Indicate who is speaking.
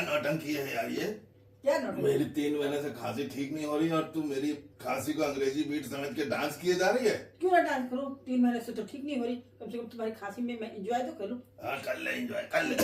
Speaker 1: नौटंकी है यार ये?
Speaker 2: क्या नौटंकी?
Speaker 1: मेरी 3 महीने से खांसी ठीक नहीं हो रही और तू मेरी खांसी को अंग्रेजी बीट समझ के डांस किए जा रही है।
Speaker 2: क्यों ना डांस करूं? 3 महीने से तो ठीक नहीं हो रही, कम से कम तुम्हारी खांसी में मैं एंजॉय तो करूं।
Speaker 1: हाँ कर ले, एंजॉय कर ले।